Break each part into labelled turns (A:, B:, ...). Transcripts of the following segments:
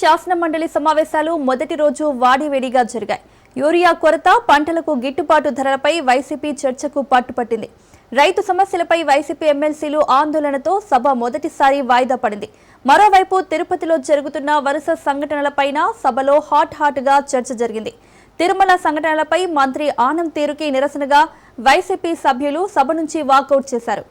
A: శాసన మండలి సమావేశాలు మొదటి రోజు వాడివేడిగా జరిగాయి. యూరియా కొరత, పంటలకు గిట్టుబాటు ధరలపై వైసీపీ చర్చకు పట్టుపట్టింది. రైతు సమస్యలపై వైసీపీ ఎమ్మెల్సీలు ఆందోళనతో సభ మొదటిసారి వాయిదా పడింది. మరోవైపు తిరుపతిలో జరుగుతున్న వరుస సంఘటనలపైన సభలో హాట్ గా చర్చ జరిగింది. తిరుమల సంఘటనలపై మంత్రి ఆనం తీరుకి నిరసనగా వైసీపీ సభ్యులు సభ నుంచి వాకౌట్ చేశారు.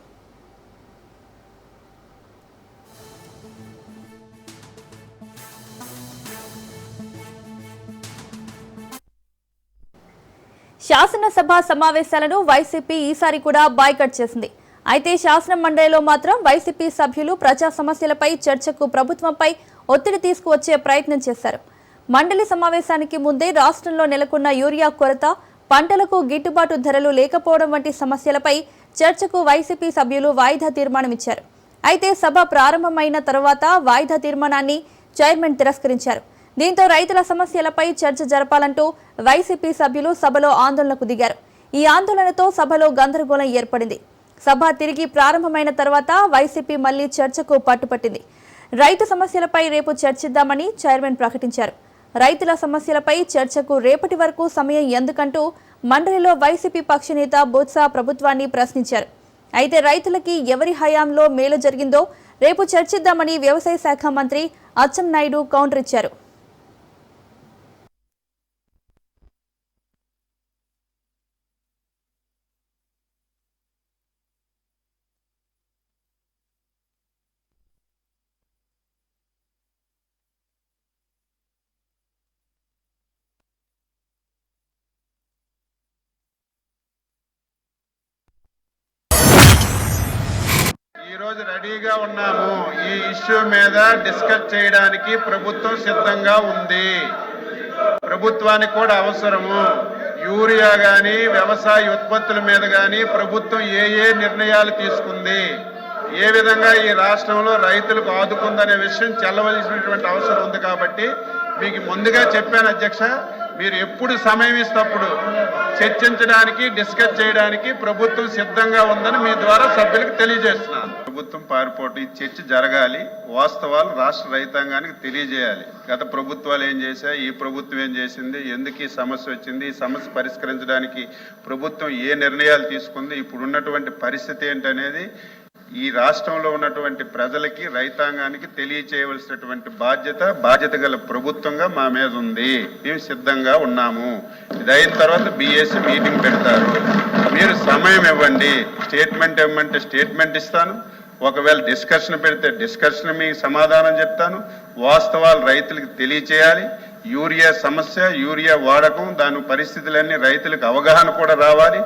A: శాసనసభ సమావేశాలను వైసీపీ ఈసారి కూడా బాయ్కట్ చేసింది. అయితే శాసన మండలిలో మాత్రం వైసీపీ సభ్యులు ప్రజా సమస్యలపై చర్చకు ప్రభుత్వంపై ఒత్తిడి తీసుకువచ్చే ప్రయత్నం చేశారు. మండలి సమావేశానికి ముందే రాష్ట్రంలో నెలకొన్న యూరియా కొరత, పంటలకు గిట్టుబాటు ధరలు లేకపోవడం వంటి సమస్యలపై చర్చకు వైసీపీ సభ్యులు వాయిదా తీర్మానం ఇచ్చారు. అయితే సభ ప్రారంభమైన తర్వాత వాయిదా తీర్మానాన్ని చైర్మన్ తిరస్కరించారు. దీంతో రైతుల సమస్యలపై చర్చ జరపాలంటూ వైసీపీ సభ్యులు సభలో ఆందోళనకు దిగారు. ఈ ఆందోళనతో సభలో గందరగోళం ఏర్పడింది. సభ తిరిగి ప్రారంభమైన తర్వాత వైసీపీ మళ్లీ చర్చకు పట్టుపట్టింది. రైతు సమస్యలపై రేపు చర్చిద్దామని చైర్మన్ ప్రకటించారు. రైతుల సమస్యలపై చర్చకు రేపటి వరకు సమయం ఎందుకంటూ మండలిలో వైసీపీ పక్ష నేత బొత్స ప్రభుత్వాన్ని ప్రశ్నించారు. అయితే రైతులకి ఎవరి హయాంలో మేలు జరిగిందో రేపు చర్చిద్దామని వ్యవసాయ శాఖ మంత్రి అచ్చెన్నాయుడు కౌంటర్ ఇచ్చారు.
B: ఈ రోజు రెడీగా ఉన్నాము. ఈ ఇష్యూ మీద డిస్కస్ చేయడానికి ప్రభుత్వం సిద్ధంగా ఉంది. ప్రభుత్వానికి కూడా అవసరము. యూరియా గాని వ్యవసాయ ఉత్పత్తుల మీద గాని ప్రభుత్వం ఏ నిర్ణయాలు తీసుకుంది, ఏ విధంగా ఈ రాష్ట్రంలో రైతులకు ఆదుకుందనే విషయం చెల్లవలసినటువంటి అవసరం ఉంది. కాబట్టి మీకు ముందుగా చెప్పాను అధ్యక్ష, మీరు ఎప్పుడు సమయం ఇస్తప్పుడు చర్చించడానికి, డిస్కస్ చేయడానికి ప్రభుత్వం సిద్ధంగా ఉందని మీ ద్వారా సభ్యులకు తెలియజేస్తున్నాను. ప్రభుత్వం పారిపోవటం, ఈ చర్చ జరగాలి. వాస్తవాలు రాష్ట్ర రైతాంగానికి తెలియజేయాలి. గత ప్రభుత్వాలు ఏం చేశాయి, ఈ ప్రభుత్వం ఏం చేసింది, ఎందుకు ఈ సమస్య వచ్చింది, ఈ సమస్య పరిష్కరించడానికి ప్రభుత్వం ఏ నిర్ణయాలు తీసుకుంది, ఇప్పుడు ఉన్నటువంటి పరిస్థితి ఏంటనేది ఈ రాష్ట్రంలో ఉన్నటువంటి ప్రజలకి, రైతాంగానికి తెలియచేయవలసినటువంటి బాధ్యత గల ప్రభుత్వంగా మా మీద ఉంది. మేము సిద్ధంగా ఉన్నాము. ఇది అయిన తర్వాత బిఎస్సి మీటింగ్ పెడతారు. మీరు సమయం ఇవ్వండి. స్టేట్మెంట్ ఇవ్వమంటే స్టేట్మెంట్ ఇస్తాను. ఒకవేళ డిస్కషన్ పెడితే డిస్కషన్ మీకు సమాధానం చెప్తాను. వాస్తవాలు రైతులకు తెలియచేయాలి. యూరియా సమస్య, యూరియా వాడకం, దాని పరిస్థితులన్నీ రైతులకు అవగాహన కూడా రావాలి.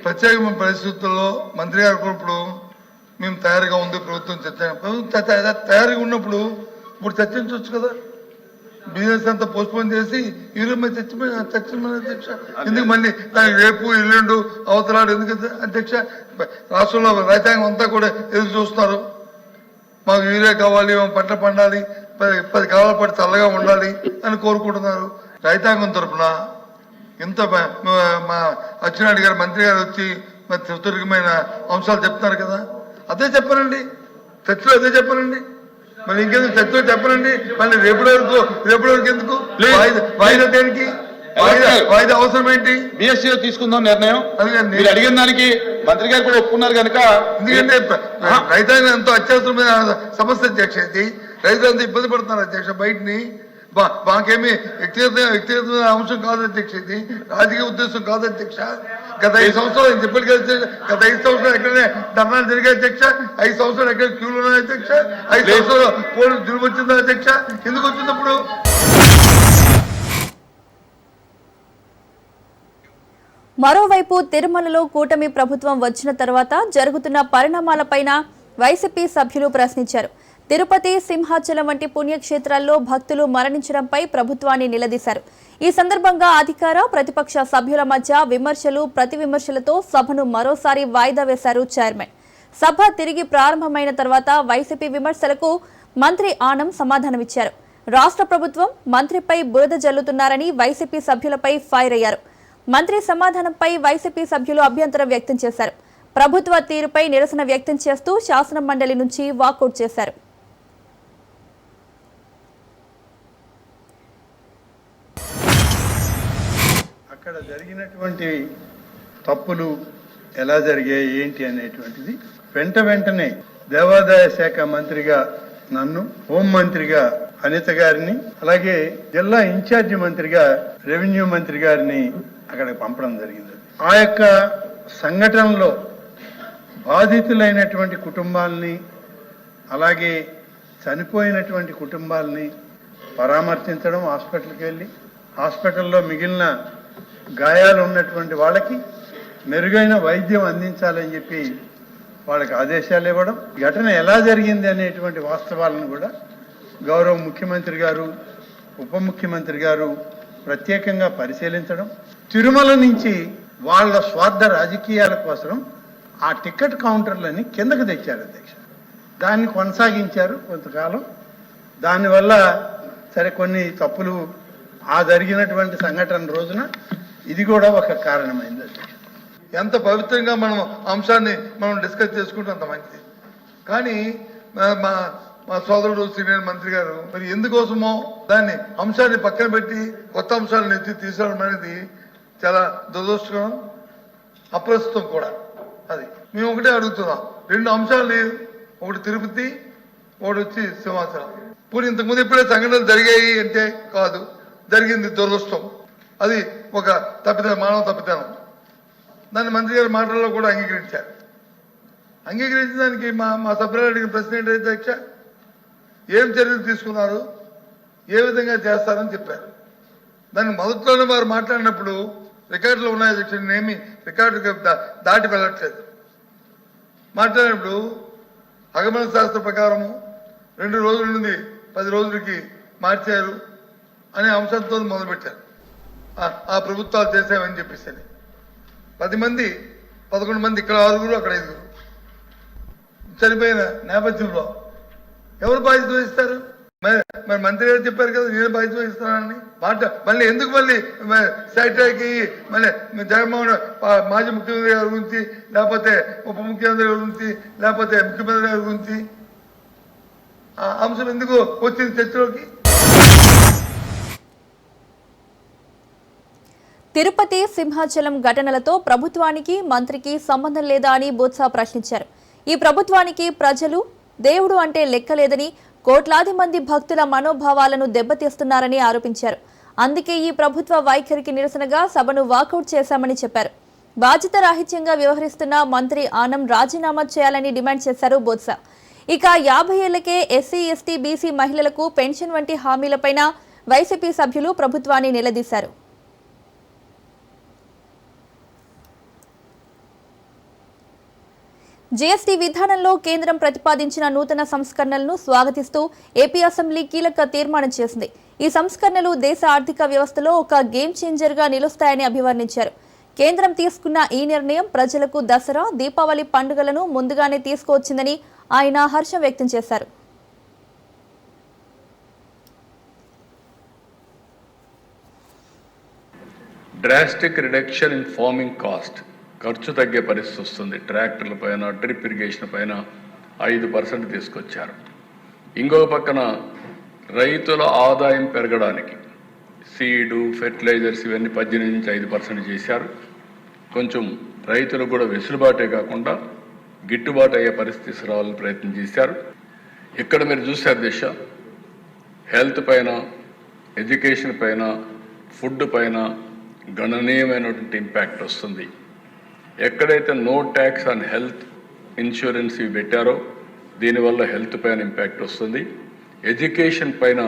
C: ప్రత్యేకమైన పరిస్థితుల్లో మంత్రి గారు కూడా ఇప్పుడు మేము తయారుగా ఉంది, ప్రభుత్వం తయారుగా ఉన్నప్పుడు ఇప్పుడు చర్చించవచ్చు కదా. బిజినెస్ అంతా పోస్ట్పోన్ చేసి యూరియా మీద చర్చించమని అధ్యక్ష. ఎందుకు మళ్ళీ దానికి రేపు ఎల్లుండు అవతలాడు ఎందుకు అధ్యక్ష? రాష్ట్రంలో రైతాంగం అంతా కూడా ఎదురు చూస్తున్నారు. మాకు యూరియా కావాలి, మా పంట పండాలి, 10 కాలాల పాటు చల్లగా ఉండాలి అని కోరుకుంటున్నారు. రైతాంగం తరఫున ఇంత మా అచ్చెన్నాయుడు గారు, మంత్రి గారు వచ్చి మరి సుదీర్ఘమైన అంశాలు చెప్తున్నారు కదా. అదే చెప్పనండి, చర్చలో అదే చెప్పనండి. మరి ఇంకెందుకు చర్చలో చెప్పనండి? మళ్ళీ రేపటి వరకు ఎందుకు వాయిదా? దేనికి వాయిదా అవసరం ఏంటి?
D: బిఎస్సీలో తీసుకుందాం నిర్ణయం. మీరు అడిగిన దానికి మంత్రి గారు కూడా ఒప్పుకున్నారు కనుక.
C: ఎందుకంటే రైతాంగం ఎంతో అత్యవసరమైన సమస్య అధ్యక్ష. ఇది రైతులంతా ఇబ్బంది పడుతున్నారు అధ్యక్ష. బయటని మాకేమి వ్యక్తిగత అంశం కాదు అధ్యక్ష, ఇది రాజకీయ ఉద్దేశం కాదు అధ్యక్ష. గత 5 సంవత్సరాలు నేను చెప్పాను కదా, గత 5 సంవత్సరాలు ఎక్కడనే ధర్నాలు జరిగాయి అధ్యక్ష. 5 సంవత్సరాలు ఎక్కడ క్యూలు ఉన్నాయి అధ్యక్ష. 5 సంవత్సరాలు పోలీసు జులుము వచ్చిందా అధ్యక్ష? ఎందుకు వచ్చినప్పుడు?
A: మరోవైపు తిరుమలలో కూటమి ప్రభుత్వం వచ్చిన తర్వాత జరుగుతున్న పరిణామాలపైన వైసీపీ సభ్యులు ప్రశ్నించారు. తిరుపతి, సింహాచలం వంటి పుణ్యక్షేత్రాల్లో భక్తులు మరణించడంపై ప్రభుత్వాన్ని నిలదీశారు. ఈ సందర్భంగా అధికార, ప్రతిపక్ష సభ్యుల మధ్య విమర్శలు, ప్రతి విమర్శలతో సభను మరోసారి వాయిదా వేశారు చైర్మన్. సభ తిరిగి ప్రారంభమైన తర్వాత వైసీపీ విమర్శలకు మంత్రి ఆనం సమాధానమిచ్చారు. రాష్ట్ర ప్రభుత్వం మంత్రిపై బురద జల్లుతున్నారని వైసీపీ సభ్యులపై ఫైర్ అయ్యారు. మంత్రి సమాధానంపై వైసీపీ సభ్యులు అభ్యంతరం వ్యక్తం చేశారు. ప్రభుత్వ తీరుపై నిరసన వ్యక్తం చేస్తూ శాసన మండలి నుంచి వాకౌట్ చేశారు.
B: అక్కడ జరిగినటువంటి తప్పులు ఎలా జరిగాయి ఏంటి అనేటువంటిది వెంటనే దేవాదాయ శాఖ మంత్రిగా నన్ను, హోంమంత్రిగా అనిత గారిని, అలాగే జిల్లా ఇన్ఛార్జి మంత్రిగా రెవెన్యూ మంత్రి గారిని అక్కడికి పంపడం జరిగింది. ఆ యొక్క సంఘటనలో బాధితులైనటువంటి కుటుంబాలని, అలాగే చనిపోయినటువంటి కుటుంబాలని పరామర్శించడం, హాస్పిటల్కి వెళ్ళి హాస్పిటల్లో మిగిలిన గాయాలు ఉన్నటువంటి వాళ్ళకి మెరుగైన వైద్యం అందించాలని చెప్పి వాళ్ళకి ఆదేశాలు ఇవ్వడం, ఘటన ఎలా జరిగింది అనేటువంటి వాస్తవాలను కూడా గౌరవ ముఖ్యమంత్రి గారు, ఉప ముఖ్యమంత్రి గారు ప్రత్యేకంగా పరిశీలించడం, తిరుమల నుంచి వాళ్ళ స్వార్థ రాజకీయాల కోసం ఆ టికెట్ కౌంటర్లని కిందకు తెచ్చారు అధ్యక్ష. దాన్ని కొనసాగించారు కొంతకాలం. దానివల్ల సరే కొన్ని తప్పులు ఆ జరిగినటువంటి సంఘటన రోజున ఇది కూడా ఒక కారణమైంది అధ్యక్ష.
C: ఎంత పవిత్రంగా మనం అంశాన్ని మనం డిస్కస్ చేసుకుంటే అంత మంచిది. కానీ మా సోదరుడు సీనియర్ మంత్రి గారు మరి ఎందుకోసమో దాన్ని అంశాన్ని పక్కన పెట్టి కొత్త అంశాలను ఎత్తి తీసుకోవడం అనేది చాలా దురదృష్టకరం, అప్రస్తుతం కూడా. అది మేము ఒకటే అడుగుతున్నాం, 2 అంశాలు, ఒకటి తిరుపతి, ఒకటి వచ్చి సింహాచలం. ఇప్పుడు ఇంతకుముందు ఎప్పుడే సంఘటనలు జరిగాయి అంటే కాదు, జరిగింది దురదృష్టం. అది ఒక తప్పిదం, మానవ తప్పిదనం. దాన్ని మంత్రి గారి మాటల్లో కూడా అంగీకరించారు. అంగీకరించిన దానికి మా సభ్యులు అడిగిన ప్రశ్న ఏంటంటే అధ్యక్ష, ఏం చర్యలు తీసుకున్నారు, ఏ విధంగా చేస్తారని చెప్పారు. దాన్ని మొదట్లోనే వారు మాట్లాడినప్పుడు రికార్డులో ఉన్నాయి అధ్యక్ష, నేనేమి రికార్డు దాటి వెళ్ళట్లేదు. మాట్లాడినప్పుడు ఆగమన శాస్త్ర ప్రకారము 2 రోజుల నుండి 10 రోజులకి మార్చారు అనే అంశంతో మొదలుపెట్టారు. ఆ ప్రభుత్వాలు చేసామని చెప్పేసి 10 మంది 11 మంది, ఇక్కడ 6 అక్కడ 5 చనిపోయిన నేపథ్యంలో ఎవరు బాధ్యత వహిస్తారు? మరి మంత్రి గారు చెప్పారు కదా నేను బాధ్యత వహిస్తున్నానని. మళ్ళీ ఎందుకు మళ్ళీ సైట్కి మళ్ళీ జగన్మోహన్ మాజీ ముఖ్యమంత్రి గారి గురించి, లేకపోతే ఉప ముఖ్యమంత్రి గారి గురించి, లేకపోతే ముఖ్యమంత్రి గారి గురించి ఆ అంశం ఎందుకు వచ్చింది చర్చలోకి?
A: తిరుపతి, సింహాచలం ఘటనలతో ప్రభుత్వానికి, మంత్రికి సంబంధం లేదా అని బొత్స ప్రశ్నించారు. ఈ ప్రభుత్వానికి ప్రజలు దేవుడు అంటే లెక్కలేదని, కోట్లాది మంది భక్తుల మనోభావాలను దెబ్బతీస్తున్నారని ఆరోపించారు. అందుకే ఈ ప్రభుత్వ వైఖరికి నిరసనగా సభను వాకౌట్ చేశామని చెప్పారు. బాధ్యత రాహిత్యంగా వ్యవహరిస్తున్న మంత్రి ఆనం రాజీనామా చేయాలని డిమాండ్ చేశారు బొత్స. ఇక 50 ఏళ్లకే ఎస్సీ, ఎస్టీ, బీసీ మహిళలకు పెన్షన్ వంటి హామీలపైన వైసీపీ సభ్యులు ప్రభుత్వాన్ని నిలదీశారు. జీఎస్టీ విధానంలో కేంద్రం ప్రతిపాదించిన నూతన సంస్కరణలను స్వాగతిస్తూ ఏపీ అసెంబ్లీ కీలక తీర్మానం చేసింది. ఈ సంస్కరణలు దేశ ఆర్థిక వ్యవస్థలో ఒక గేమ్ చేంజర్ గా నిలుస్తాయని అభివర్ణించారు. కేంద్రం తీసుకున్న ఈ నిర్ణయం ప్రజలకు దసరా, దీపావళి పండుగలను ముందుగానే తీసుకువచ్చిందని ఆయన హర్షం వ్యక్తం చేశారు.
E: Drastic reduction in farming cost, ఖర్చు తగ్గే పరిస్థితి వస్తుంది. ట్రాక్టర్ల పైన, డ్రిప్ ఇరిగేషన్ పైన 5% తీసుకొచ్చారు. ఇంకొక పక్కన రైతుల ఆదాయం పెరగడానికి సీడు, ఫెర్టిలైజర్స్ ఇవన్నీ 18 నుంచి 5% చేశారు. కొంచెం రైతులకు కూడా వెసులుబాటే కాకుండా గిట్టుబాటు అయ్యే పరిస్థితి రావాలని ప్రయత్నం చేశారు. ఇక్కడ మీరు చూశారు దిశ, హెల్త్ పైన, ఎడ్యుకేషన్ పైన, ఫుడ్ పైన గణనీయమైనటువంటి ఇంపాక్ట్ వస్తుంది. ఎక్కడైతే no tax on health insurance ఇవి పెట్టారో దీనివల్ల హెల్త్ పైన ఇంపాక్ట్ వస్తుంది. ఎడ్యుకేషన్ పైన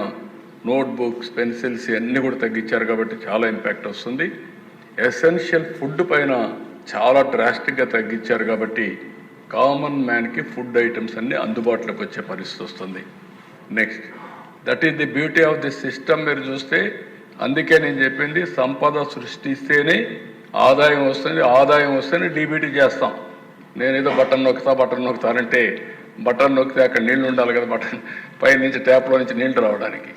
E: నోట్బుక్స్, పెన్సిల్స్ ఇవన్నీ కూడా తగ్గించారు కాబట్టి చాలా ఇంపాక్ట్ వస్తుంది. ఎసెన్షియల్ ఫుడ్ పైన చాలా డ్రాస్టిక్గా తగ్గించారు కాబట్టి కామన్ మ్యాన్కి ఫుడ్ ఐటమ్స్ అన్నీ అందుబాటులోకి వచ్చే పరిస్థితి వస్తుంది. Next, that is the beauty of the system. మీరు చూస్తే అందుకే నేను చెప్పింది, సంపద సృష్టిస్తేనే ఆదాయం వస్తుంది, ఆదాయం వస్తేనే డీబీటీ చేస్తాం. నేనేదో బటన్ నొక్కుతానంటే బటన్ నొక్కితే అక్కడ నీళ్లు ఉండాలి కదా, బటన్ పై నుంచి ట్యాప్లో నుంచి నీళ్లు రావడానికి.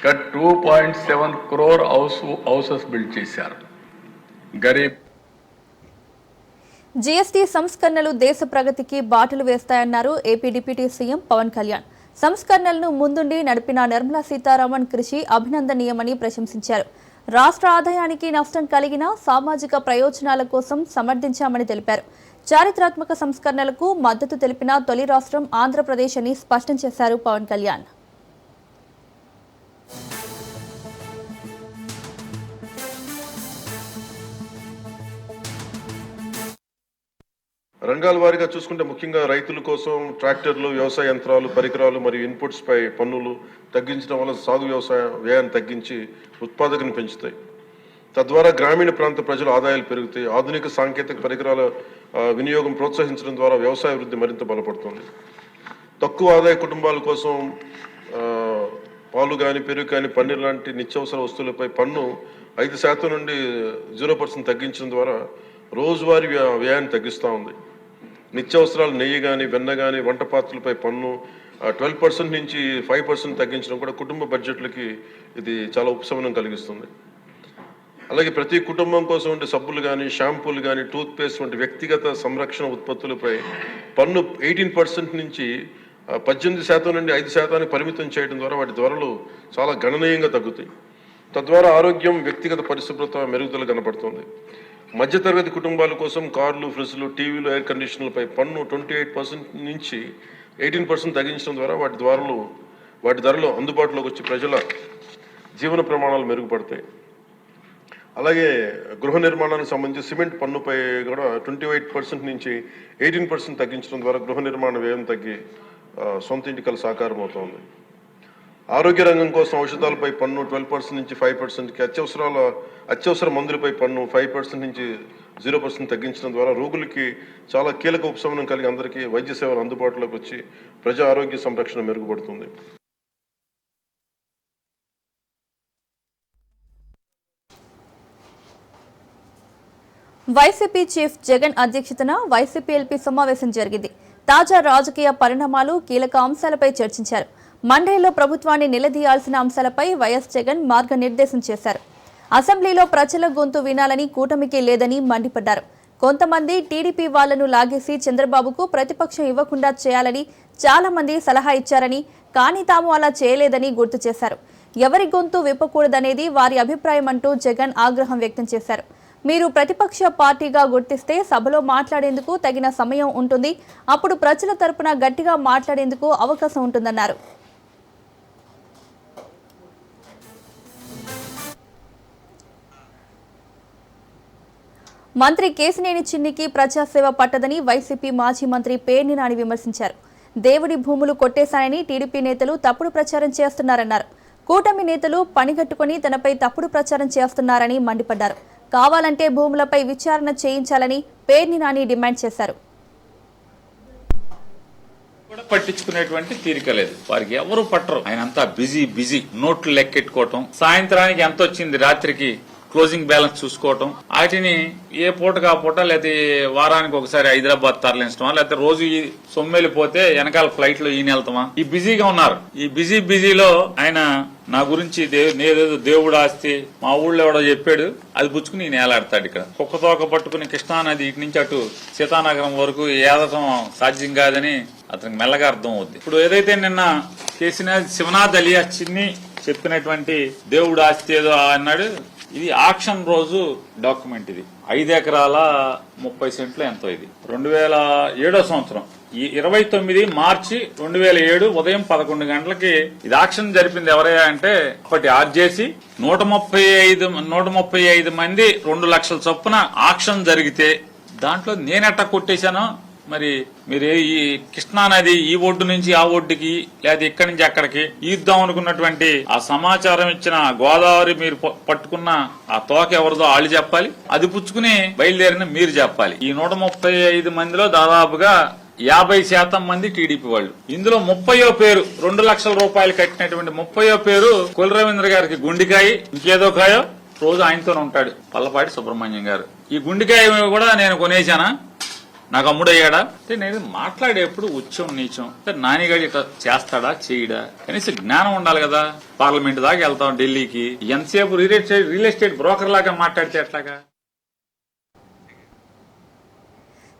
E: 2.7 crore హౌసెస్ బిల్డ్ చేశారు. గరీబ్
A: జీఎస్టీ సంస్కరణలు దేశ ప్రగతికి బాటలు వేస్తాయన్నారు AP deputy CM Pawan Kalyan. సంస్కరణలను ముందుండి నడిపిన నిర్మలా సీతారామన్ కృషి అభినందనీయమని ప్రశంసించారు. రాష్ట్ర ఆదాయానికి నష్టం కలిగిన సామాజిక ప్రయోజనాల కోసం సమర్థించామని తెలిపారు. చారిత్రాత్మక సంస్కరణలకు మద్దతు తెలిపిన తొలి రాష్ట్రం ఆంధ్రప్రదేశ్ అని స్పష్టం చేశారు పవన్ కళ్యాణ్.
F: రంగాల వారీగా చూసుకుంటే ముఖ్యంగా రైతుల కోసం ట్రాక్టర్లు, వ్యవసాయ యంత్రాలు, పరికరాలు మరియు ఇన్పుట్స్ పై పన్నులు తగ్గించడం వల్ల సాగు వ్యవసాయ వ్యయాన్ని తగ్గించి ఉత్పాదకతను పెంచుతాయి. తద్వారా గ్రామీణ ప్రాంత ప్రజల ఆదాయాలు పెరుగుతాయి. ఆధునిక సాంకేతిక పరికరాల వినియోగం ప్రోత్సహించడం ద్వారా వ్యవసాయ వృద్ధి మరింత బలపడుతుంది. తక్కువ ఆదాయ కుటుంబాల కోసం పాలు కానీ, పెరుగు కానీ, పన్నీర్ లాంటి నిత్యావసర వస్తువులపై పన్ను 5% నుండి 0% తగ్గించడం ద్వారా రోజువారీ వ్యయాన్ని తగ్గిస్తూ ఉంది. నిత్యావసరాలు నెయ్యి కానీ, వెన్న కానీ, వంట పాత్రలపై పన్ను 12% నుంచి 5% తగ్గించడం కూడా కుటుంబ బడ్జెట్లకి ఇది చాలా ఉపశమనం కలిగిస్తుంది. అలాగే ప్రతి కుటుంబం కోసం ఉండే సబ్బులు కానీ, షాంపూలు కానీ, టూత్ పేస్ట్ వంటి వ్యక్తిగత సంరక్షణ ఉత్పత్తులపై పన్ను 18% నుంచి 18% నుండి 5% పరిమితం చేయడం ద్వారా వాటి ధరలు చాలా గణనీయంగా తగ్గుతాయి. తద్వారా ఆరోగ్యం, వ్యక్తిగత పరిశుభ్రత మెరుగుదల కనపడుతుంది. మధ్యతరగతి కుటుంబాల కోసం కార్లు, ఫ్రిడ్జ్లు, టీవీలు, ఎయిర్ కండిషనర్లపై పన్ను 28% నుంచి 18% తగ్గించడం ద్వారా వాటి ధరలు అందుబాటులోకి వచ్చి ప్రజల జీవన ప్రమాణాలు మెరుగుపడతాయి. అలాగే గృహ నిర్మాణానికి సంబంధించి సిమెంట్ పన్నుపై కూడా 28% నుంచి 18% తగ్గించడం ద్వారా గృహ నిర్మాణ వ్యయం తగ్గి సొంత ఇంటి కల సాకారం అవుతుంది. ఆరోగ్య రంగం కోసం ఔషధాలపై పన్ను 12% నుంచి 5%కి, అత్యవసర మందులపై పన్ను 5% నుంచి 0% తగ్గించడం ద్వారా రోగులకి చాలా కీలక ఉపశమనం కలిగి అందరికీ వైద్య సేవలు అందుబాటులోకి వచ్చి ప్రజా ఆరోగ్య సంరక్షణ మెరుగుపడుతుంది.
A: వైసీపీ చీఫ్ జగన్ అధ్యక్షతన వైసీపీ ఎల్పీ సమావేశం జరిగింది. తాజా రాజకీయ పరిణామాలు, కీలక అంశాలపై చర్చించారు. మండలిలో ప్రభుత్వాన్ని నిలదీయాల్సిన అంశాలపై వైఎస్ జగన్ మార్గనిర్దేశం చేశారు. అసెంబ్లీలో ప్రజల గొంతు వినాలని కూటమికి లేదని మండిపడ్డారు. కొంతమంది టీడీపీ వాళ్లను లాగేసి చంద్రబాబుకు ప్రతిపక్షం ఇవ్వకుండా చేయాలని చాలా మంది సలహా ఇచ్చారని, కానీ తాము అలా చేయలేదని గుర్తు చేశారు. ఎవరి గొంతు విప్పకూడదనేది వారి అభిప్రాయం అంటూ జగన్ ఆగ్రహం వ్యక్తం చేశారు. మీరు ప్రతిపక్ష పార్టీగా గుర్తిస్తే సభలో మాట్లాడేందుకు తగిన సమయం ఉంటుంది. అప్పుడు ప్రజల తరపున గట్టిగా మాట్లాడేందుకు అవకాశం ఉంటుందన్నారు. మంత్రి కేశినేని చిన్నికి ప్రజాసేవ పట్టదని వైసీపీ మాజీ మంత్రి పేర్ని నాని విమర్శించారు. దేవుడి భూములు కొట్టేశానని టీడీపీ నేతలు తప్పుడు ప్రచారం చేస్తున్నారన్నారు. కూటమి నేతలు పనిగట్టుకుని తనపై తప్పుడు ప్రచారం చేస్తున్నారని మండిపడ్డారు. కావాలంటే భూములపై విచారణ చేయించాలని పేర్ని నాని డిమాండ్ చేశారు.
G: పట్టించుకునేటువంటి తీరిక లేదు, వారికి ఎవరు పట్టరు. ఆయన అంతా బిజీ నోట్లు లెక్కెట్టుకోవటం, సాయంత్రానికి ఎంత వచ్చింది రాత్రికి క్లోజింగ్ బ్యాలెన్స్ చూసుకోవటం, వాటిని ఏ పూటగా పూట లేకపోతే వారానికి ఒకసారి హైదరాబాద్ తరలించడమా, లేకపోతే రోజు ఈ సొమ్మెలిపోతే వెనకాల ఫ్లైట్ లో ఈయన వెళ్తామా, ఈ బిజీగా ఉన్నారు. ఈ బిజీలో ఆయన నా గురించి నేదేదో దేవుడు ఆస్తి మా ఊళ్ళో ఎవడో చెప్పాడు, అది పుచ్చుకుని ఈయన ఏలాడతాడు. ఇక్కడ కుక్కతోక పట్టుకుని కృష్ణానది ఇటు నుంచి అటు సీతానగరం వరకు ఏదటం సాధ్యం కాదని అతనికి మెల్లగా అర్థం అవుద్ది. ఇప్పుడు ఏదైతే నిన్న శివనాథ్ అలియా చిన్ని చెప్పినటువంటి దేవుడు ఆస్తి ఏదో అన్నాడు, ఇది ఆక్షన్ రోజు డాక్యుమెంట్. ఇది 5 ఎకరాల 30 సెంట్లు ఎంతో. ఇది 2007 సంవత్సరం, ఈ 29 మార్చి 2007 ఉదయం 11 గంటలకి ఇది ఆక్షన్ జరిపింది. ఎవరయ్యా అంటే అప్పటి ఆర్జేసి 135 మంది 2 లక్షల చొప్పున ఆక్షన్ జరిగితే దాంట్లో నేనెట్టా కొట్టేశానో మరి మీరు ఈ కృష్ణానది ఈ ఒడ్డు నుంచి ఆ ఒడ్డుకి లేదా ఇక్కడి నుంచి అక్కడికి ఈద్దాం అనుకున్నటువంటి ఆ సమాచారం ఇచ్చిన గోదావరి మీరు పట్టుకున్న ఆ తోక ఎవరిదో వాళ్ళు చెప్పాలి, అది పుచ్చుకుని బయలుదేరిన మీరు చెప్పాలి. ఈ 135 మందిలో దాదాపుగా 50% మంది టీడీపీ వాళ్ళు. ఇందులో 30వ పేరు 2 లక్షల రూపాయలు కట్టినటువంటి 30వ పేరు కుల రవీంద్ర గారికి గుండికాయ, ఇంకేదో కాయో రోజు ఆయనతోనే ఉంటాడు, పల్లపాటి సుబ్రహ్మణ్యం గారు. ఈ గుండికాయ కూడా నేను కొనేశానా, నాకు అమ్ముడయ్యాడా అంటే నేను మాట్లాడేప్పుడు ఉచ్చం నీచం నానిగాడు ఇట్లా చేస్తాడా చేయడా కనీసం జ్ఞానం ఉండాలి కదా. పార్లమెంట్ దాకా వెళ్తాం ఢిల్లీకి, ఎంతసేపు రియల్ ఎస్టేట్ బ్రోకర్ లాగా మాట్లాడితే ఎట్లాగా.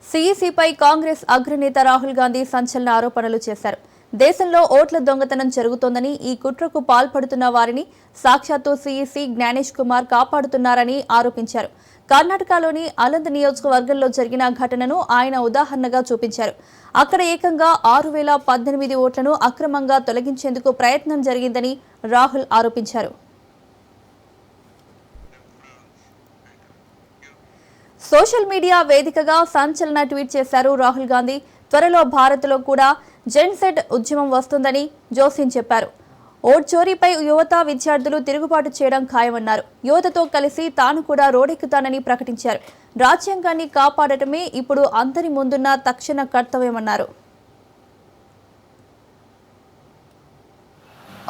A: సీఈసీపై కాంగ్రెస్ అగ్రనేత రాహుల్ గాంధీ సంచలన ఆరోపణలు చేశారు. దేశంలో ఓట్ల దొంగతనం జరుగుతోందని, ఈ కుట్రకు పాల్పడుతున్న వారిని సాక్షాత్తు సీఈసీ జ్ఞానేష్ కుమార్ కాపాడుతున్నారని ఆరోపించారు. కర్ణాటకలోని అలంద్ నియోజకవర్గంలో జరిగిన ఘటనను ఆయన ఉదాహరణగా చూపించారు. అక్కడ ఏకంగా 6018 ఓట్లను అక్రమంగా తొలగించేందుకు ప్రయత్నం జరిగిందని రాహుల్ ఆరోపించారు. సోషల్ మీడియా వేదికగా సంచలన ట్వీట్ చేశారు రాహుల్ గాంధీ. త్వరలో భారత్లో కూడా జెన్సెట్ ఉద్యమం వస్తుందని జోసిన్ చెప్పారు. ఓట్ చోరీపై యువత విద్యార్థులు తిరుగుబాటు చేయడం ఖాయమన్నారు. యువతతో కలిసి తాను కూడా రోడెక్కుతానని ప్రకటించారు. రాజ్యాంగాన్ని కాపాడటమే ఇప్పుడు అందరి ముందున్న తక్షణ కర్తవ్యమన్నారు.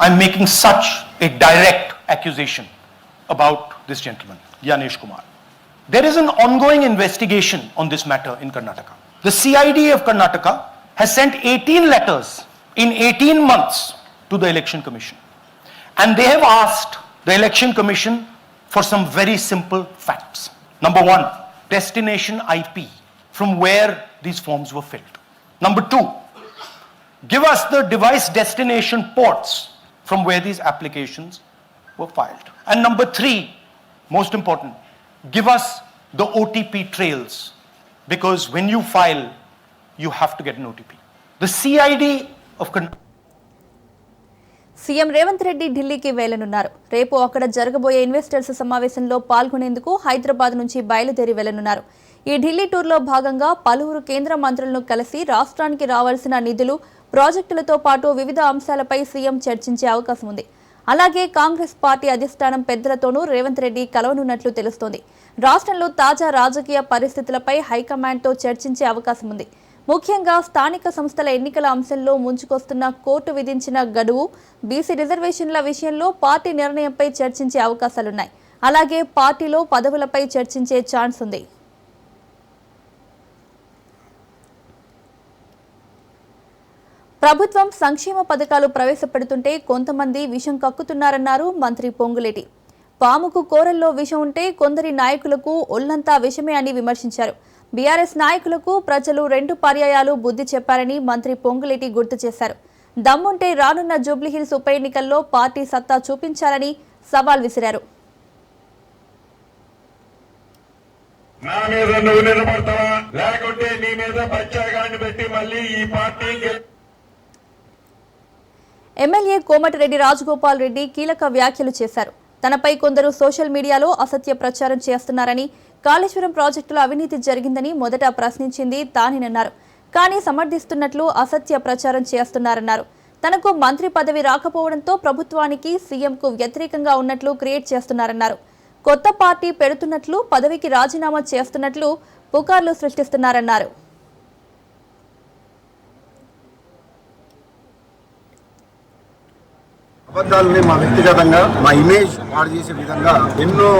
H: I'm making such a direct accusation about this gentleman, Gyanesh Kumar. There is an ongoing investigation on this matter in Karnataka. The CID of Karnataka has sent 18 letters in 18 months to the Election Commission. And they have asked the Election Commission for some very simple facts. Number one, destination IP from where these forms were filled. Number two, give us the device destination ports from where these applications were filed. And number three, most important, give us the OTP trails, because when you file, you have to get an OTP. The CID of
A: CM Revanth Reddy ఢిల్లీకి వెళ్లనున్నారు. రేపు అక్కడ జరగబోయే investors సమావేశంలో పాల్గొనేందుకు హైదరాబాద్ నుంచి బయలుదేరి వెళ్లనున్నారు. ఈ ఢిల్లీ టూర్లో భాగంగా పలువురు కేంద్ర మంత్రులను కలిసి రాష్ట్రానికి రావాల్సిన నిధులు, ప్రాజెక్టులతో పాటు వివిధ అంశాలపై సీఎం చర్చించే అవకాశం ఉంది. అలాగే కాంగ్రెస్ పార్టీ అధిష్టానం పెద్దలతోనూ రేవంత్ రెడ్డి కలవనున్నట్లు తెలుస్తోంది. రాష్ట్రంలో తాజా రాజకీయ పరిస్థితులపై హైకమాండ్తో చర్చించే అవకాశం ఉంది. ముఖ్యంగా స్థానిక సంస్థల ఎన్నికల అంశంలో ముంచుకొస్తున్న కోర్టు విధించిన గడువు, బీసీ రిజర్వేషన్ల విషయంలో పార్టీ నిర్ణయంపై చర్చించే అవకాశాలున్నాయి. అలాగే పార్టీలో పదవులపై చర్చించే ఛాన్స్ ఉంది. ప్రభుత్వం సంక్షేమ పథకాలు ప్రవేశపెడుతుంటే కొంతమంది విషం కక్కుతున్నారన్నారు మంత్రి పొంగులేటి. పాముకు కోరల్లో విషం ఉంటే కొందరి నాయకులకు ఒళ్లంతా విషమే అని విమర్శించారు. బీఆర్ఎస్ నాయకులకు ప్రజలు 2 పర్యాయాలు బుద్ధి చెప్పారని మంత్రి పొంగులేటి గుర్తు చేశారు. దమ్ముంటే రానున్న జూబ్లీహిల్స్ ఉప ఎన్నికల్లో పార్టీ సత్తా చూపించాలని సవాల్ విసిరారు.
I: నా మీద నువ్వు నిలబడతావా, లేకుంటే నీ మీద ప్రత్యేకాన్ని పెట్టి మళ్ళీ ఈ పార్టీ.
A: ఎమ్మెల్యే కోమటిరెడ్డి రాజగోపాల్ రెడ్డి కీలక వ్యాఖ్యలు చేశారు. తనపై కొందరు సోషల్ మీడియాలో అసత్య ప్రచారం చేస్తున్నారని, కాళేశ్వరం ప్రాజెక్టులో అవినీతి జరిగిందని మొదట ప్రశ్నించింది తానేనన్నారు. కానీ సమర్థిస్తున్నట్లు అసత్య ప్రచారం చేస్తున్నారన్నారు. తనకు మంత్రి పదవి రాకపోవడంతో ప్రభుత్వానికి, సీఎంకు వ్యతిరేకంగా ఉన్నట్లు క్రియేట్ చేస్తున్నారన్నారు. కొత్త పార్టీ పెడుతున్నట్లు, పదవికి రాజీనామా చేస్తున్నట్లు పుకార్లు సృష్టిస్తున్నారన్నారు.
J: అబద్ధాలని మా వ్యక్తిగతంగా మా ఇమేజ్ పాడు చేసే విధంగా ఎన్నో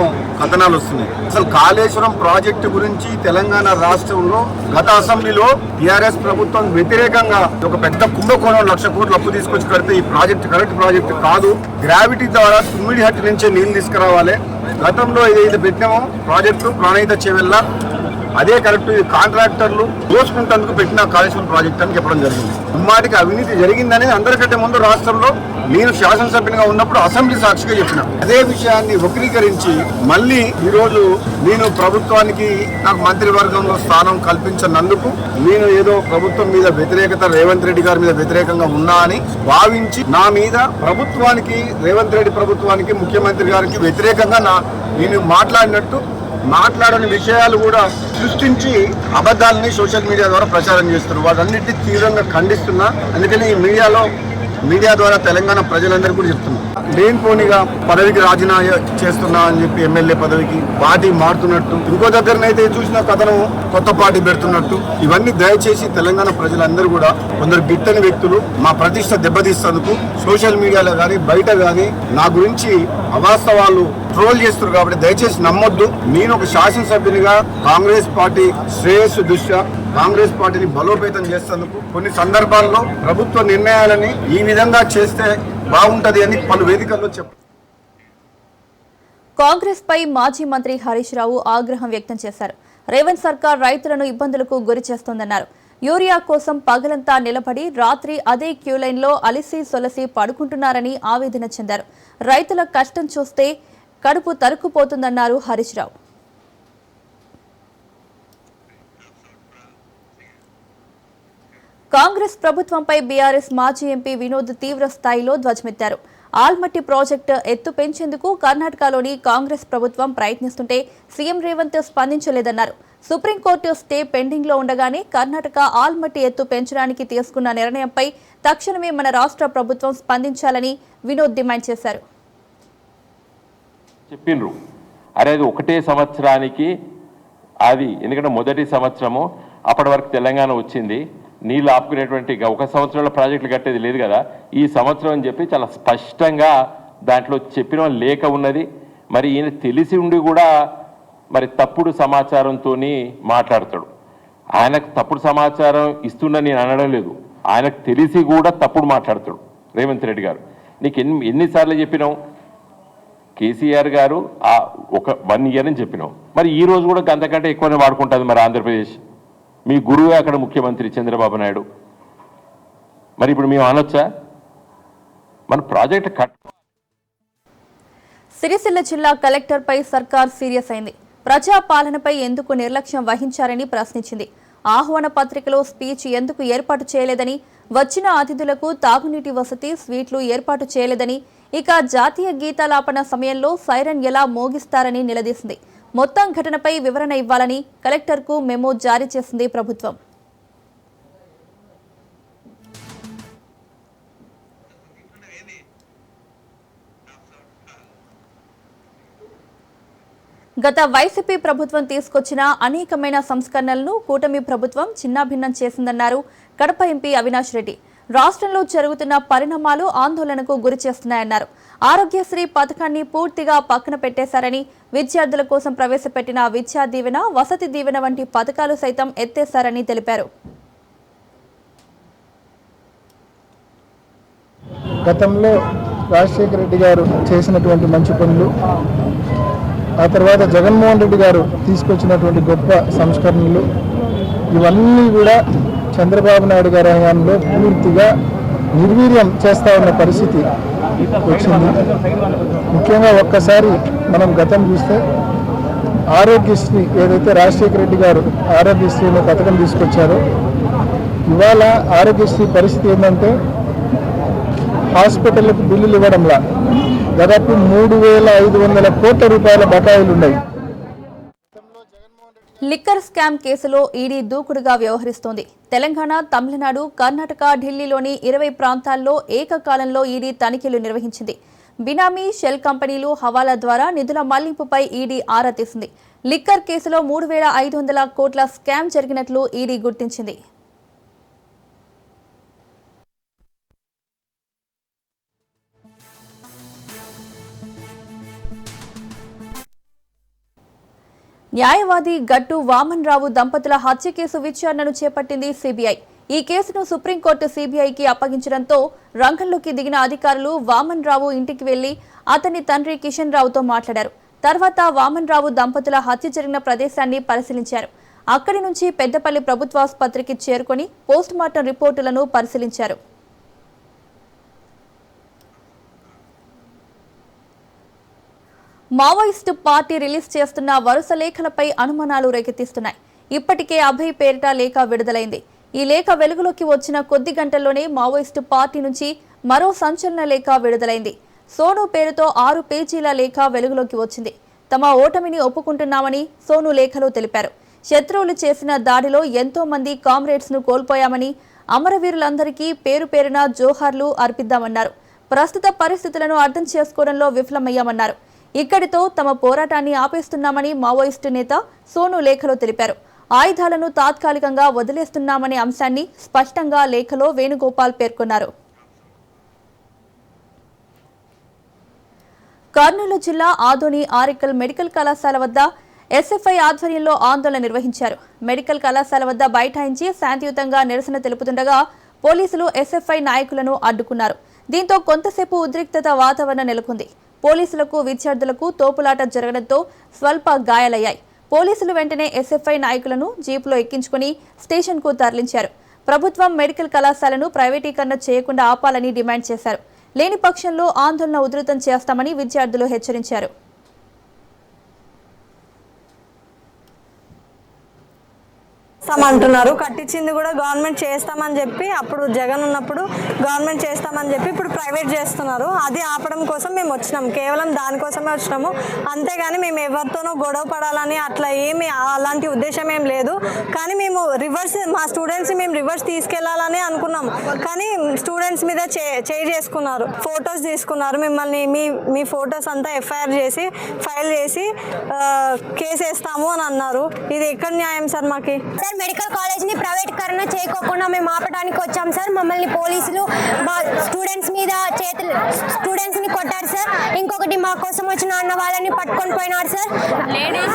J: కథనాలు వస్తున్నాయి. అసలు కాళేశ్వరం ప్రాజెక్టు గురించి తెలంగాణ రాష్ట్రంలో గత అసెంబ్లీలో టీఆర్ఎస్ ప్రభుత్వం వ్యతిరేకంగా ఒక పెద్ద కుంభకోణం 1,00,000 కోట్లు అప్పు తీసుకొచ్చి కడితే ఈ ప్రాజెక్టు కరెక్ట్ ప్రాజెక్టు కాదు, గ్రావిటీ ద్వారా తుమ్మిడిహట్టి నుంచే నీళ్లు తీసుకురావాలి, గతంలో ఏదైతే పెట్టినామో ప్రాజెక్టు ప్రాణహిత చేవెళ్ళ అదే కరెక్ట్, కాంట్రాక్టర్లు దోచుకుంటేందుకు పెట్టిన కాళేశ్వరం ప్రాజెక్ట్ అని చెప్పడం జరిగింది. ఉమ్మాటికి అవినీతి జరిగిందనేది అందరికంటే ముందు రాష్ట్రంలో నేను శాసనసభ్యునిగా ఉన్నప్పుడు అసెంబ్లీ సాక్షిగా చెప్పిన అదే విషయాన్ని వక్రీకరించి మళ్ళీ ఈరోజు నేను ప్రభుత్వానికి నాకు మంత్రివర్గంలో స్థానం కల్పించినందుకు నేను ఏదో ప్రభుత్వం మీద వ్యతిరేకత, రేవంత్ రెడ్డి గారి మీద వ్యతిరేకంగా ఉన్నా అని భావించి నా మీద ప్రభుత్వానికి, రేవంత్ రెడ్డి ప్రభుత్వానికి, ముఖ్యమంత్రి గారికి వ్యతిరేకంగా నేను మాట్లాడని విషయాలు కూడా సృష్టించి అబద్ధాలని సోషల్ మీడియా ద్వారా ప్రచారం చేస్తున్నారు. వాటన్నిటిని తీవ్రంగా ఖండిస్తున్నా. అందుకని ఈ మీడియా ద్వారా తెలంగాణ ప్రజలందరికీ కూడా చెప్తున్నా, లేనిపోనిగా పదవికి రాజీనామా చేస్తున్నా అని చెప్పి ఎమ్మెల్యే పదవికి పార్టీ మారుతున్నట్టు, ఇంకో దగ్గరనైతే చూసిన కథనం కొత్త పార్టీ పెడుతున్నట్టు, ఇవన్నీ దయచేసి తెలంగాణ ప్రజలందరూ కూడా కొందరు గిట్టని వ్యక్తులు మా ప్రతిష్ట దెబ్బతీస్తేందుకు సోషల్ మీడియాలో కానీ బయట కానీ నా గురించి అవాస్తవాలు ట్రోల్ చేస్తున్నారు. కాబట్టి దయచేసి నమ్మొద్దు. నేను ఒక శాసనసభ్యునిగా కాంగ్రెస్ పార్టీ శ్రేయస్సు దృష్ట్యా కాంగ్రెస్ పార్టీని బలోపేతం చేసేందుకు కొన్ని సందర్భాల్లో ప్రభుత్వ నిర్ణయాలని ఈ విధంగా చేస్తే బాగుంటది అని పలు వేదికల్లో చెప్పారు.
A: కాంగ్రెస్ పై మాజీ మంత్రి హరీష్ రావు ఆగ్రహం వ్యక్తం చేశారు. రేవంత్ సర్కార్ రైతులను ఇబ్బందులకు గురి చేస్తోందన్నారు. యూరియా కోసం పగలంతా నిలబడి రాత్రి అదే క్యూ లైన్లో అలిసి సొలసి పడుకుంటున్నారని ఆవేదన చెందారు. రైతుల కష్టం చూస్తే కడుపు తరుక్కుపోతుందన్నారు హరీష్ రావు. కాంగ్రెస్ ప్రభుత్వంపై బీఆర్ఎస్ మాజీ ఎంపీ వినోద్ తీవ్ర స్థాయిలో ధ్వజమెత్తారు. ఆల్మట్టి ప్రాజెక్టు ఎత్తు పెంచేందుకు కర్ణాటకలోని కాంగ్రెస్ ప్రభుత్వం ప్రయత్నిస్తుంటే సీఎం రేవంత్ స్పందించలేదన్నారు. సుప్రీంకోర్టు స్టే పెండింగ్ లో ఉండగానే కర్ణాటక ఆల్మట్టి ఎత్తు పెంచడానికి తీసుకున్న నిర్ణయంపై తక్షణమే మన రాష్ట్ర ప్రభుత్వం స్పందించాలని వినోద్ డిమాండ్ చేశారు.
K: చెప్పిండ్రు అరే అది ఒకటే సంవత్సరానికి అది, ఎందుకంటే మొదటి సంవత్సరము అప్పటి వరకు తెలంగాణ వచ్చింది, నీళ్ళు ఆపుకునేటువంటి ఒక సంవత్సరంలో ప్రాజెక్టులు కట్టేది లేదు కదా, ఈ సంవత్సరం అని చెప్పి చాలా స్పష్టంగా దాంట్లో చెప్పిన లేఖ ఉన్నది. మరి ఈయన తెలిసి ఉండి కూడా మరి తప్పుడు సమాచారంతో మాట్లాడతాడు. ఆయనకు తప్పుడు సమాచారం ఇస్తున్నా నేను అనడం లేదు, ఆయనకు తెలిసి కూడా తప్పుడు మాట్లాడతాడు రేవంత్ రెడ్డి గారు. నీకు ఎన్నిసార్లు చెప్పినావు కేసీఆర్ గారు ఒక 1 year అని చెప్పినావు, మరి ఈ రోజు కూడా అంతకంటే ఎక్కువనే వాడుకుంటుంది మరి ఆంధ్రప్రదేశ్. మీ గురువే అక్కడ ముఖ్యమంత్రి చంద్రబాబు నాయుడు. మరి ఇప్పుడు మేము అనొచ్చా మన ప్రాజెక్ట్ కట్.
A: సిరిసిల్ల జిల్లా కలెక్టర్పై సర్కార్ సీరియస్ అయింది. ప్రజాపాలనపై ఎందుకు నిర్లక్ష్యం వహించారని ప్రశ్నించింది. ఆహ్వాన పత్రికలో స్పీచ్ ఎందుకు ఏర్పాటు చేయలేదని, వచ్చిన అతిథులకు తాగునీటి వసతి, స్వీట్లు ఏర్పాటు చేయలేదని, ఇక జాతీయ గీతాలాపన సమయంలో సైరన్ ఎలా మోగిస్తారని నిలదీసింది. మొత్తం ఘటనపై వివరణ ఇవ్వాలని కలెక్టర్కు మెమో జారీ చేసింది ప్రభుత్వం. గత వైసీపీ ప్రభుత్వం తీసుకొచ్చిన అనేకమైన సంస్కరణలను కూటమి ప్రభుత్వం చిన్నాభిన్నం చేసిందన్నారు కడప ఎంపీ అవినాష్ రెడ్డి. రాష్ట్రంలో జరుగుతున్న పరిణామాలు ఆందోళనకు గురి చేస్తున్నాయన్నారు. ఆరోగ్యశ్రీ పథకాన్ని పూర్తిగా పక్కన పెట్టేశారని, విద్యార్థుల కోసం ప్రవేశపెట్టిన విద్యా దీవెన, వసతి దీవెన వంటి పథకాలు సైతం ఎత్తేశారని తెలిపారు.
L: గతంలో రాజశేఖర రెడ్డి గారు చేసినటువంటి మంచి పనులు, ఆ తర్వాత జగన్మోహన్ రెడ్డి గారు తీసుకొచ్చినటువంటి గొప్ప సంస్కరణలు, ఇవన్నీ కూడా చంద్రబాబు నాయుడు గారి హయాంలో పూర్తిగా నిర్వీర్యం చేస్తా ఉన్న పరిస్థితి వచ్చింది. ముఖ్యంగా ఒక్కసారి మనం గతం చూస్తే ఆరోగ్యశ్రీ ఏదైతే రాజశేఖర రెడ్డి గారు ఆరోగ్యశ్రీ అనే పథకం తీసుకొచ్చారో, ఇవాళ ఆరోగ్యశ్రీ పరిస్థితి ఏంటంటే హాస్పిటల్లకు బిల్లులు ఇవ్వడంలా దాదాపు 3,500 కోట్ల రూపాయల బకాయిలు ఉన్నాయి.
A: లిక్కర్ స్కామ్ కేసులో ఈడీ దూకుడుగా వ్యవహరిస్తోంది. తెలంగాణ, తమిళనాడు, కర్ణాటక, ఢిల్లీలోని 20 ప్రాంతాల్లో ఏకకాలంలో ఈడీ తనిఖీలు నిర్వహించింది. బినామీ, షెల్ కంపెనీలు, హవాలా ద్వారా నిధుల మళ్లింపుపై ఈడీ ఆరా తీసింది. లిక్కర్ కేసులో 3,500 కోట్ల స్కామ్ జరిగినట్లు ఈడీ గుర్తించింది. న్యాయవాది గట్టు వామన్ రావు దంపతుల హత్య కేసు విచారణను చేపట్టింది సిబిఐ. ఈ కేసును సుప్రీంకోర్టు సిబిఐకి అప్పగించడంతో రంగంలోకి దిగిన అధికారులు వామన్ రావు ఇంటికి వెళ్లి అతని తండ్రి కిషన్ రావుతో మాట్లాడారు. తర్వాత వామన్ రావు దంపతుల హత్య జరిగిన ప్రదేశాన్ని పరిశీలించారు. అక్కడి నుంచి పెద్దపల్లి ప్రభుత్వాసుపత్రికి చేరుకొని పోస్టుమార్టం రిపోర్టులను పరిశీలించారు. మావోయిస్టు పార్టీ రిలీజ్ చేస్తున్న వరుస లేఖలపై అనుమానాలు రేకెత్తిస్తున్నాయి. ఇప్పటికే అభయ్ పేరిట లేఖ విడుదలైంది. ఈ లేఖ వెలుగులోకి వచ్చిన కొద్ది గంటల్లోనే మావోయిస్టు పార్టీ నుంచి మరో సంచలన లేఖ విడుదలైంది. సోను పేరుతో 6 పేజీల లేఖ వెలుగులోకి వచ్చింది. తమ ఓటమిని ఒప్పుకుంటున్నామని సోను లేఖలో తెలిపారు. శత్రువులు చేసిన దాడిలో ఎంతో మంది కామ్రేడ్స్ ను కోల్పోయామని, అమరవీరులందరికీ పేరు పేరున జోహార్లు అర్పిద్దామన్నారు. ప్రస్తుత పరిస్థితులను అర్థం చేసుకోవడంలో విఫలమయ్యామన్నారు. ఇక్కడితో తమ పోరాటాన్ని ఆపేస్తున్నామని మావోయిస్టు నేత సోను లేఖలో తెలిపారు. ఆయుధాలను తాత్కాలికంగా వదిలేస్తున్నామనే అంశాన్ని స్పష్టంగా లేఖలో వేణుగోపాల్ పేర్కొన్నారు. కర్నూలు జిల్లా ఆదోని ఆరికల్ మెడికల్ కళాశాల వద్ద ఎస్ఎఫ్ఐ ఆధ్వర్యంలో ఆందోళన నిర్వహించారు. మెడికల్ కళాశాల వద్ద బైఠాయించి శాంతియుతంగా నిరసన తెలుపుతుండగా పోలీసులు ఎస్ఎఫ్ఐ నాయకులను అడ్డుకున్నారు. దీంతో కొంతసేపు ఉద్రిక్తత వాతావరణం నెలకొంది. పోలీసులకు, విద్యార్థులకు తోపులాట జరగడంతో స్వల్ప గాయాలయ్యాయి. పోలీసులు వెంటనే ఎస్ఎఫ్ఐ నాయకులను జీపులో ఎక్కించుకుని స్టేషన్కు తరలించారు. ప్రభుత్వం మెడికల్ కళాశాలను ప్రైవేటీకరణ చేయకుండా ఆపాలని డిమాండ్ చేశారు. లేని పక్షంలో ఆందోళన ఉధృతం చేస్తామని విద్యార్థులు హెచ్చరించారు.
M: అంటున్నారు కట్టించింది కూడా గవర్నమెంట్ చేస్తామని చెప్పి అప్పుడు జగన్ ఉన్నప్పుడు గవర్నమెంట్ చేస్తామని చెప్పి ఇప్పుడు ప్రైవేట్ చేస్తున్నారు. అది ఆపడం కోసం మేము వచ్చినాం, కేవలం దానికోసమే వచ్చినాము. అంతేగాని మేము ఎవరితోనో గొడవ పడాలని అట్లా ఏమి అలాంటి ఉద్దేశం ఏం లేదు. కానీ మేము రివర్స్ మా స్టూడెంట్స్ మేము రివర్స్ తీసుకెళ్లాలని అనుకున్నాం. కానీ స్టూడెంట్స్ మీద చేంజ్ చేసుకున్నారు, ఫొటోస్ తీసుకున్నారు. మిమ్మల్ని మీ ఫొటోస్ అంతా ఎఫ్ఐఆర్ చేసి ఫైల్ చేసి కేసు వేస్తాము అని అన్నారు. ఇది ఎక్కడ న్యాయం సార్? మాకి
N: మెడికల్ కాలేజ్ ని ప్రైవేటీకరణ చేయకోకుండా మేము ఆపడానికి వచ్చాం సార్. మమ్మల్ని పోలీసులు మా స్టూడెంట్స్ మీద స్టూడెంట్స్ ని కొట్టారు సార్. ఇంకొకటి మా కోసం వచ్చిన అన్న వాళ్ళని పట్టుకొని పోయినారు సార్. మేడం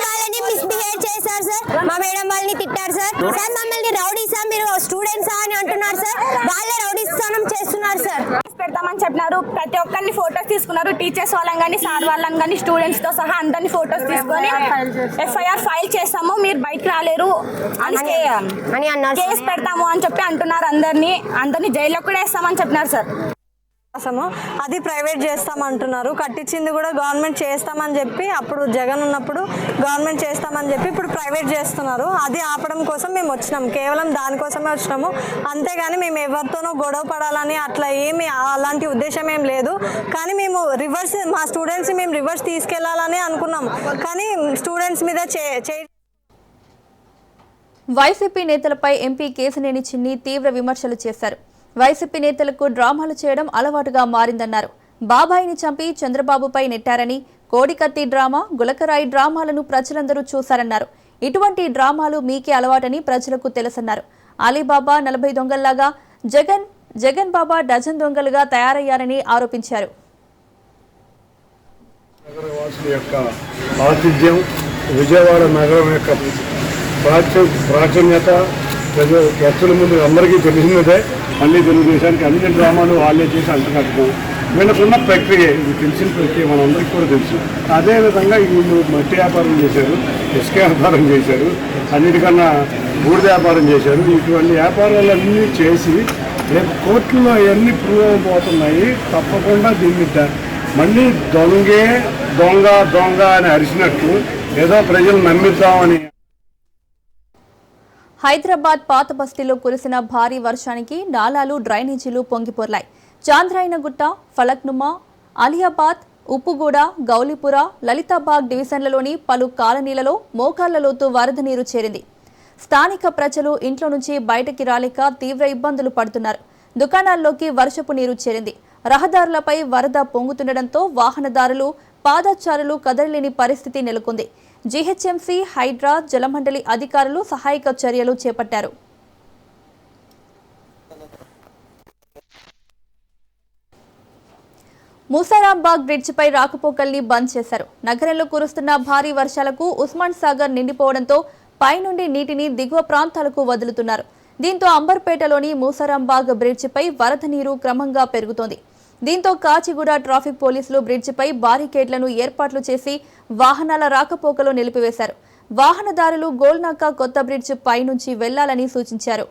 N: వాళ్ళని మిస్బిహేవ్ చేశారు సార్. మా మేడం వాళ్ళని తిట్టారు సార్. సార్ మమ్మల్ని రౌడీసా మీరు స్టూడెంట్సా అని అంటున్నారు సార్. వాళ్ళే రౌడీస్థానం చేస్తున్నారు సార్.
M: పెడతామని చెప్పినారు. ప్రతి ఒక్కరిని ఫొటోస్ తీసుకున్నారు. టీచర్స్ వాళ్ళని కానీ సార్ వాళ్ళని కానీ స్టూడెంట్స్ తో సహా అందరినీ ఫొటోస్ తీసుకొని ఎఫ్ఐఆర్ ఫైల్ చేస్తాము, మీరు బయటకు రాలేరు అని అన్నారు. కేసు పెడతాము అని చెప్పి అంటున్నారు. అందరినీ జైల్లో కూడా వేస్తామని చెప్పినారు సార్. అది ప్రైవేట్ చేస్తామంటున్నారు. కట్టించింది కూడా గవర్నమెంట్ చేస్తామని చెప్పి అప్పుడు జగన్ ఉన్నప్పుడు గవర్నమెంట్ చేస్తామని చెప్పి ఇప్పుడు ప్రైవేట్ చేస్తున్నారు. అది ఆపడం కోసం మేము వచ్చినాం, కేవలం దానికోసమే వచ్చినాము. అంతేగాని మేము ఎవరితోనో గొడవ పడాలని అట్లా ఏమి అలాంటి ఉద్దేశం ఏం లేదు. కానీ మేము రివర్స్ మా స్టూడెంట్స్ మేము రివర్స్ తీసుకెళ్లాలని అనుకున్నాం. కానీ స్టూడెంట్స్ మీద
A: వైసీపీ నేతలపై ఎంపీ కేశినేని చిన్ని తీవ్ర విమర్శలు చేశారు. వైసీపీ నేతలకు డ్రామాలు చేయడం అలవాటుగా మారిందన్నారు. బాబాయిని చంపి చంద్రబాబుపై నెట్టారని, కోడికత్తి డ్రామా, గులకరాయి డ్రామాలను ప్రజలందరూ చూశారన్నారు. ఇటువంటి డ్రామాలు మీకే అలవాటని ప్రజలకు తెలుసన్నారు. అలీబాబా 40 దొంగల్లాగా జగన్ బాబా డజన్ దొంగలుగా తయారయ్యారని ఆరోపించారు.
O: విజయవాడ నగరం యొక్క ప్రాచుర్యత ప్రజల ముందు అందరికీ తెలిసినదే. మళ్ళీ తెలుగుదేశానికి అన్ని డ్రామాలు వాళ్ళే చేసి అంటున్నట్టు వీళ్ళకున్న ప్రక్రియ, ఇది తెలిసిన ప్రక్రియ మనందరికీ కూడా తెలుసు. అదేవిధంగా వీళ్ళు మట్టి వ్యాపారం చేశారు, ఇసుక వ్యాపారం చేశారు, అన్నిటికన్నా బూడిద వ్యాపారం చేశారు. ఇటువంటి వ్యాపారాలన్నీ చేసి రేపు కోర్టులో అవన్నీ ప్రూవ్ అయిపోతున్నాయి. తప్పకుండా దీన్ని మళ్ళీ దొంగ అని అరిచినట్టు ఏదో ప్రజలు నమ్మిద్దామని.
A: హైదరాబాద్ పాత బస్తీలో కురిసిన భారీ వర్షానికి నాలాలు, డ్రైనేజీలు పొంగిపొర్లాయి. చాంద్రాయనగుట్ట, ఫలక్నుమా, అలియాబాద్, ఉప్పుగూడ, గౌలీపుర, లలితాబాగ్ డివిజన్లలోని పలు కాలనీలలో మోకాళ్ల లోతు వరద నీరు చేరింది. స్థానిక ప్రజలు ఇంట్లో నుంచి బయటకి రాలేక తీవ్ర ఇబ్బందులు పడుతున్నారు. దుకాణాల్లోకి వర్షపు నీరు చేరింది. రహదారులపై వరద పొంగుతుండటంతో వాహనదారులు, పాదచారులు కదలలేని పరిస్థితి నెలకొంది. జీహెచ్ఎంసీ, హైడ్రా, జలమండలి అధికారులు సహాయక చర్యలు చేపట్టారు. ముసారాంబాగ్ బ్రిడ్జిపై రాకపోకల్ని బంద్ చేశారు. నగరంలో కురుస్తున్న భారీ వర్షాలకు ఉస్మాన్ సాగర్ నిండిపోవడంతో పైనుండి నీటిని దిగువ ప్రాంతాలకు వదులుతున్నారు. దీంతో అంబర్పేటలోని ముసారాంబాగ్ బ్రిడ్జిపై వరద నీరు క్రమంగా పెరుగుతోంది. దీంతో కాచిగూడ ట్రాఫిక్ పోలీసులు బ్రిడ్జిపై బారికేడ్లను ఏర్పాట్లు చేసి వాహనాల రాకపోకలు నిలిపివేశారు. వాహనదారులు గోల్నాకా కొత్త బ్రిడ్జ్ పై నుంచి వెళ్లాలని సూచించారు.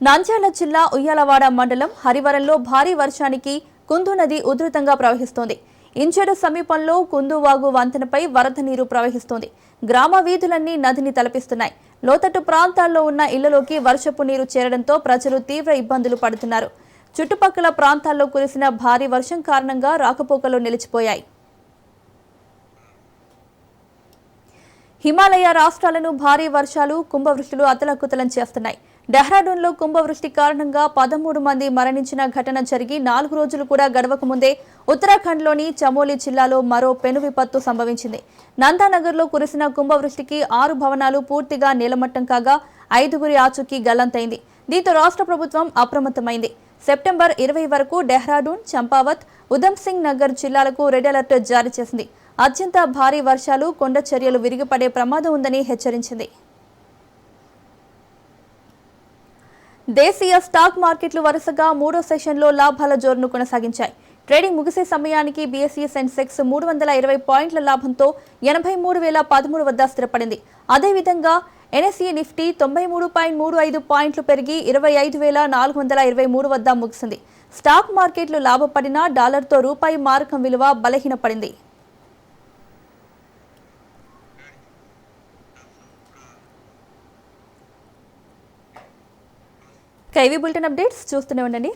A: నంద్యాల జిల్లా ఉయ్యాలవాడ మండలం హరివరంలో భారీ వర్షానికి కుందు నది ఉధృతంగా ప్రవహిస్తోంది. ఇంచెడు సమీపంలో కుందువాగు వంతెనపై వరద నీరు ప్రవహిస్తోంది. గ్రామ వీధులన్నీ నదిని తలపిస్తున్నాయి. లోతట్టు ప్రాంతాల్లో ఉన్న ఇళ్లలోకి వర్షపు నీరు చేరడంతో ప్రజలు తీవ్ర ఇబ్బందులు పడుతున్నారు. చుట్టుపక్కల ప్రాంతాల్లో కురిసిన భారీ వర్షం కారణంగా రాకపోకలు నిలిచిపోయాయి. హిమాలయ రాష్ట్రాలను భారీ వర్షాలు, కుంభవృష్టిలు అతలాకుతలం చేస్తున్నాయి. డెహ్రాడూన్లో కుంభవృష్టి కారణంగా 13 మంది మరణించిన ఘటన జరిగి 4 రోజులు కూడా గడవక ముందే ఉత్తరాఖండ్లోని చమోలి జిల్లాలో మరో పెను విపత్తు సంభవించింది. నందానగర్లో కురిసిన కుంభవృష్టికి 6 భవనాలు పూర్తిగా నీలమట్టం కాగా 5గురి ఆచూకీ గల్లంతైంది. దీంతో రాష్ట్ర ప్రభుత్వం అప్రమత్తమైంది. సెప్టెంబర్ 20 వరకు డెహ్రాడూన్, చంపావత్, ఉధమ్ సింగ్ నగర్ జిల్లాలకు రెడ్ అలర్ట్ జారీ చేసింది. అత్యంత భారీ వర్షాలు, కొండ చర్యలు విరిగిపడే ప్రమాదం ఉందని హెచ్చరించింది. దేశీయ స్టాక్ మార్కెట్లు వరుసగా 3వ సెషన్లో లాభాల జోరును కొనసాగించాయి. ట్రేడింగ్ ముగిసే సమయానికి బీఎస్ఈ సెన్సెక్స్ 320 పాయింట్ల లాభంతో 83,013 వద్ద స్థిరపడింది. అదేవిధంగా ఎన్ఎస్ఈ నిఫ్టీ 93.35 పాయింట్లు పెరిగి 25,423 వద్ద ముగిసింది. స్టాక్ మార్కెట్లు లాభపడినా డాలర్తో రూపాయి మారకం విలువ బలహీనపడింది. కేవీ బులెటిన్ అప్డేట్స్ చూస్తూనే ఉండండి.